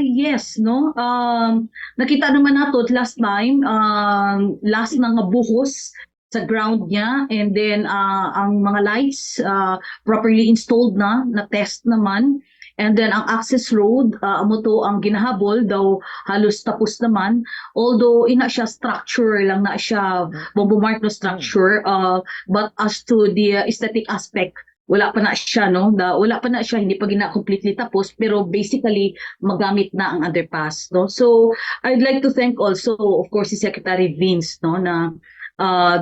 Yes, no. Nakita naman nato last time, last na nga buhos sa ground niya, and then ang mga lights properly installed na test naman. And then ang access road, amo to ang ginahabol daw halos tapos naman. Although ina siya structure lang na siya bombomark no structure, but as to the aesthetic aspect, wala pa na siya, no? Wala pa na siya, hindi pa gina completely tapos, pero basically magamit na ang underpass, no? So I'd like to thank also, of course, si Secretary Vince, no, na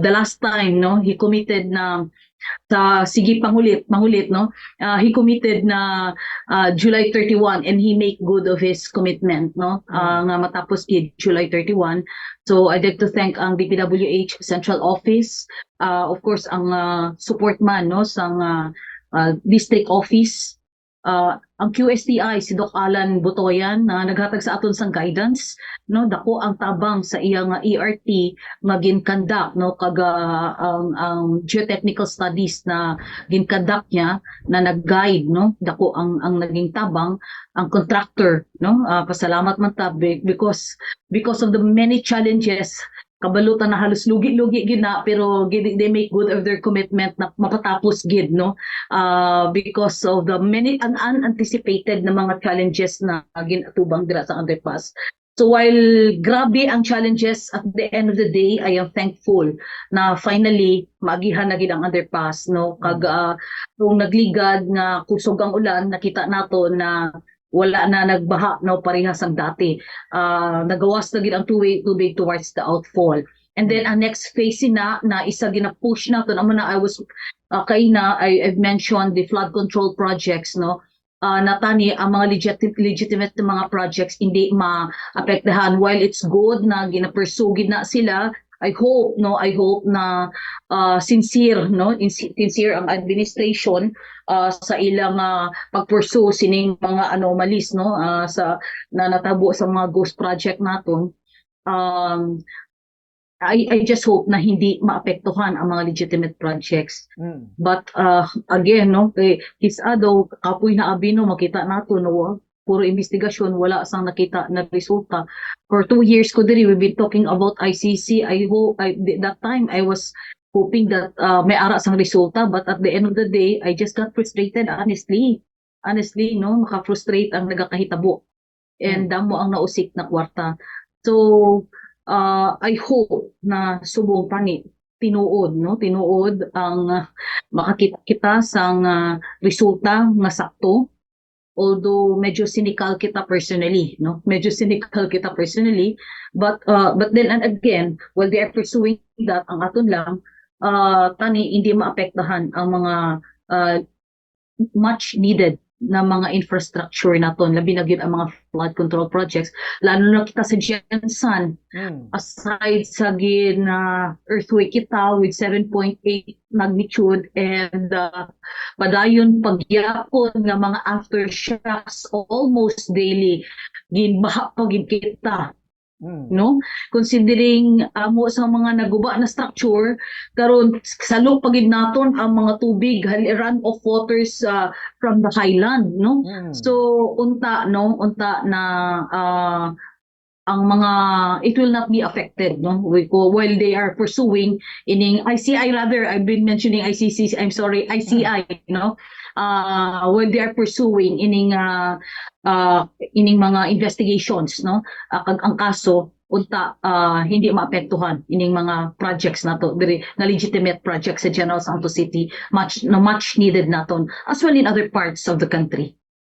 the last time, no, he committed na sa sige pangulit, no, he committed na July 31, and he make good of his commitment, no, nga matapos July 31. So I'd like to thank ang DPWH Central Office, of course ang support man, no, sang district office, ang QSTI si Doc Alan Butoyan na naghatag sa aton sang guidance, no, dako ang tabang sa iyang ERT nga ginkandak, no, kaga ang geotechnical studies na ginkandak niya na nag-guide, no, dako ang naging tabang ang contractor, no. Pasalamat man ta because of the many challenges, kabalutan na halos lugi-lugi gid na, pero they make good of their commitment na mapatapos gid, no, because of the many unanticipated na mga challenges na ginatubang dira sa underpass. So while grabe ang challenges, at the end of the day I am thankful na finally maagihan na gid ang underpass, no, kag kung nagligad nga kusog ang ulan, nakita nato na wala na nagbaha, no, parehas ang dati. Nagawas na gid ang tubig towards the outfall. And then ang next phase na isa gina-push naton amo na I've mentioned the flood control projects, no. Natani ang mga legitimate na mga projects hindi maapektahan. While it's good na gina-pursue gid na sila, I hope na sincere, no, sincere ang administration sa ilang pag-pursue sining mga anomalies, no, sa na natabo sa mga ghost project naton. I just hope na hindi maapektuhan ang mga legitimate projects. But again, no, his ado kapoy na abino makita nato, no, puro investigasyon, wala sang nakita na resulta. For 2 years ko diri we've been talking about ICC. That time I was hoping that may ara sang resulta, but at the end of the day I just got frustrated, honestly, no, maka-frustrate ang nagakahitabo, and damo ang nausik na kwarta. So I hope na subong pani tinuod, no, tinuod ang makakita kita sang resulta nga sakto. Although medyo cynical kita personally, no, but then and again, while they are pursuing that, ang aton lang tani hindi maapektahan ang mga much needed na mga infrastructure naton, labi na gyud ang mga flood control projects, lalo na kita sa Jensan. Aside sa earthquake kita with 7.8 magnitude, and padayon pagyapon nga mga aftershocks almost daily, ginbaha pa gid kita, no, considering mo sa mga naguba na structure karon salo pagid naton ang mga tubig, run of waters from the highland, no. So unta na ang mga it will not be affected, no, while they are pursuing ining ICI, rather I've been mentioning ICC, I'm sorry, ICI, no, when they are pursuing ining mga investigations, no, ang kaso unta hindi maapektuhan ining mga projects nato diri na legitimate projects sa General Santos City, much needed naton as well in other parts of the country.